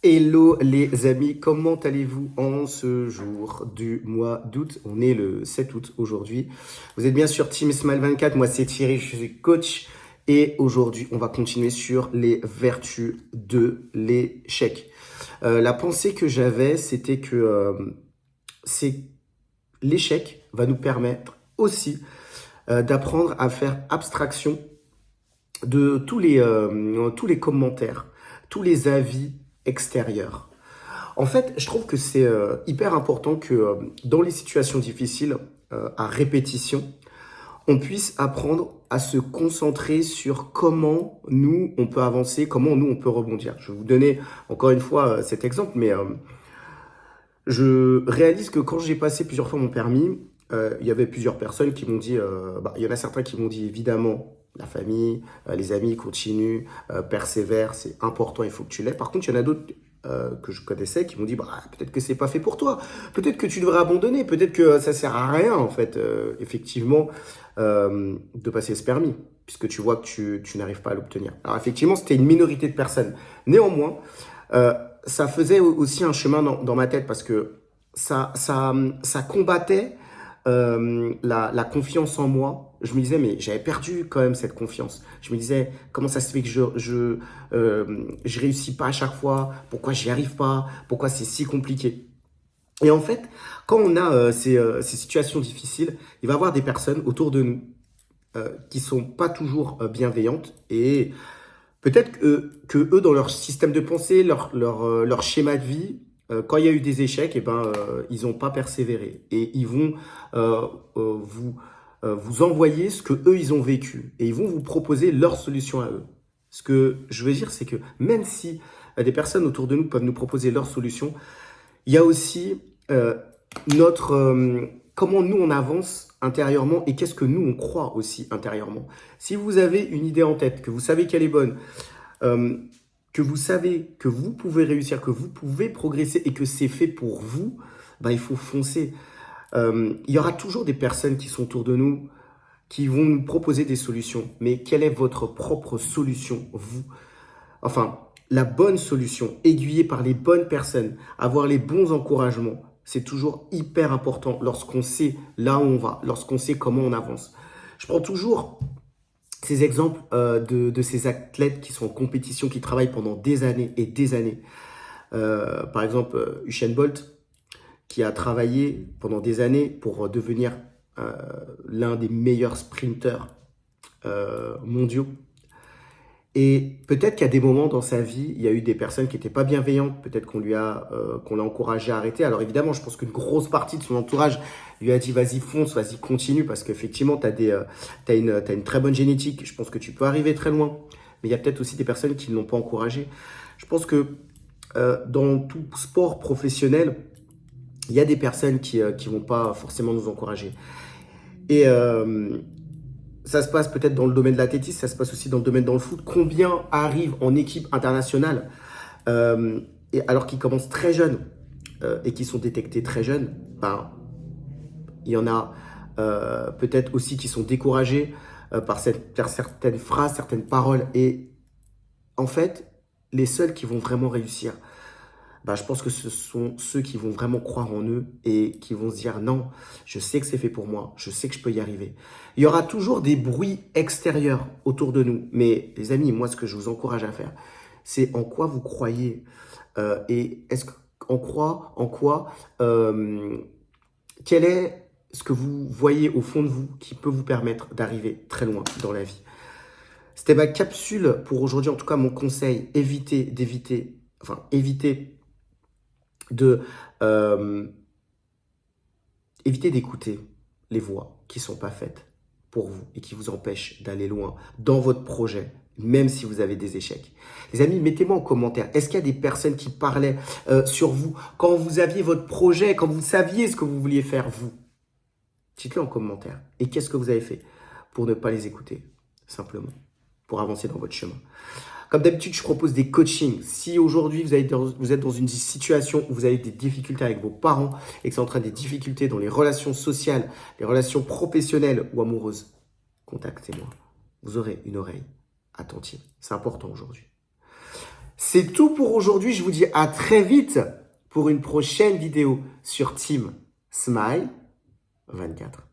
Hello les amis, comment allez-vous en ce jour du mois d'août? On est le 7 août aujourd'hui. Vous êtes bien sur Team Smile 24, moi c'est Thierry, je suis coach. Et aujourd'hui, on va continuer sur les vertus de l'échec. La pensée que j'avais, c'était que c'est l'échec va nous permettre aussi d'apprendre à faire abstraction de tous les commentaires, tous les avis extérieurs. En fait, je trouve que c'est hyper important que dans les situations difficiles, à répétition, on puisse apprendre à se concentrer sur comment nous, on peut avancer, comment nous, on peut rebondir. Je vais vous donner encore une fois cet exemple, mais je réalise que quand j'ai passé plusieurs fois mon permis, il y avait plusieurs personnes qui m'ont dit, il y en a certains qui m'ont dit évidemment, la famille, les amis, continue, persévère, c'est important, il faut que tu l'aies. Par contre, il y en a d'autres que je connaissais qui m'ont dit, peut-être que c'est pas fait pour toi, peut-être que tu devrais abandonner, peut-être que ça sert à rien en fait, effectivement, de passer ce permis, puisque tu vois que tu n'arrives pas à l'obtenir. Alors effectivement, c'était une minorité de personnes. Néanmoins, euh, ça faisait aussi un chemin dans ma tête parce que ça combattait la confiance en moi. Je me disais, mais j'avais perdu quand même cette confiance. Je me disais, comment ça se fait que je réussis pas à chaque fois? Pourquoi j'y arrive pas? Pourquoi c'est si compliqué? Et en fait, quand on a ces situations difficiles, il va y avoir des personnes autour de nous qui sont pas toujours bienveillantes et peut-être que eux, dans leur système de pensée, leur schéma de vie, quand il y a eu des échecs, ils n'ont pas persévéré. Et ils vont vous envoyer ce que eux, ils ont vécu. Et ils vont vous proposer leur solution à eux. Ce que je veux dire, c'est que même si des personnes autour de nous peuvent nous proposer leur solution, il y a aussi notre comment nous on avance intérieurement et qu'est-ce que nous on croit aussi intérieurement. Si vous avez une idée en tête, que vous savez qu'elle est bonne, euh, que vous savez que vous pouvez réussir, que vous pouvez progresser et que c'est fait pour vous, il faut foncer. Il y aura toujours des personnes qui sont autour de nous qui vont nous proposer des solutions. Mais quelle est votre propre solution, vous? Enfin, la bonne solution, aiguillée par les bonnes personnes, avoir les bons encouragements, c'est toujours hyper important lorsqu'on sait là où on va, lorsqu'on sait comment on avance. Je prends toujours ces exemples de ces athlètes qui sont en compétition, qui travaillent pendant des années et des années. Par exemple, Usain Bolt, qui a travaillé pendant des années pour devenir l'un des meilleurs sprinteurs mondiaux. Et peut-être qu'à des moments dans sa vie, il y a eu des personnes qui n'étaient pas bienveillantes, peut-être qu'on l'a encouragé à arrêter. Alors évidemment, je pense qu'une grosse partie de son entourage lui a dit vas-y fonce, vas-y continue, parce qu'effectivement, t'as une très bonne génétique, je pense que tu peux arriver très loin. Mais il y a peut-être aussi des personnes qui ne l'ont pas encouragé. Je pense que dans tout sport professionnel, il y a des personnes qui vont pas forcément nous encourager. Et ça se passe peut-être dans le domaine de l'athlétisme, ça se passe aussi dans le domaine dans le foot. Combien arrivent en équipe internationale et alors qu'ils commencent très jeunes et qui sont détectés très jeunes, il y en a peut-être aussi qui sont découragés par certaines phrases, certaines paroles. Et en fait, les seuls qui vont vraiment réussir, je pense que ce sont ceux qui vont vraiment croire en eux et qui vont se dire non, je sais que c'est fait pour moi, je sais que je peux y arriver. Il y aura toujours des bruits extérieurs autour de nous. Mais les amis, moi, ce que je vous encourage à faire, c'est en quoi vous croyez. Et est-ce en quoi, quel est ce que vous voyez au fond de vous qui peut vous permettre d'arriver très loin dans la vie. C'était ma capsule pour aujourd'hui, en tout cas mon conseil, évitez de éviter d'écouter les voix qui ne sont pas faites pour vous et qui vous empêchent d'aller loin dans votre projet, même si vous avez des échecs. Les amis, mettez-moi en commentaire, est-ce qu'il y a des personnes qui parlaient sur vous quand vous aviez votre projet, quand vous saviez ce que vous vouliez faire, vous? Dites-le en commentaire. Et qu'est-ce que vous avez fait pour ne pas les écouter, simplement, pour avancer dans votre chemin? Comme d'habitude, je propose des coachings. Si aujourd'hui, vous êtes dans une situation où vous avez des difficultés avec vos parents et que c'est en train des difficultés dans les relations sociales, les relations professionnelles ou amoureuses, contactez-moi. Vous aurez une oreille attentive. C'est important aujourd'hui. C'est tout pour aujourd'hui. Je vous dis à très vite pour une prochaine vidéo sur Team Smile 24.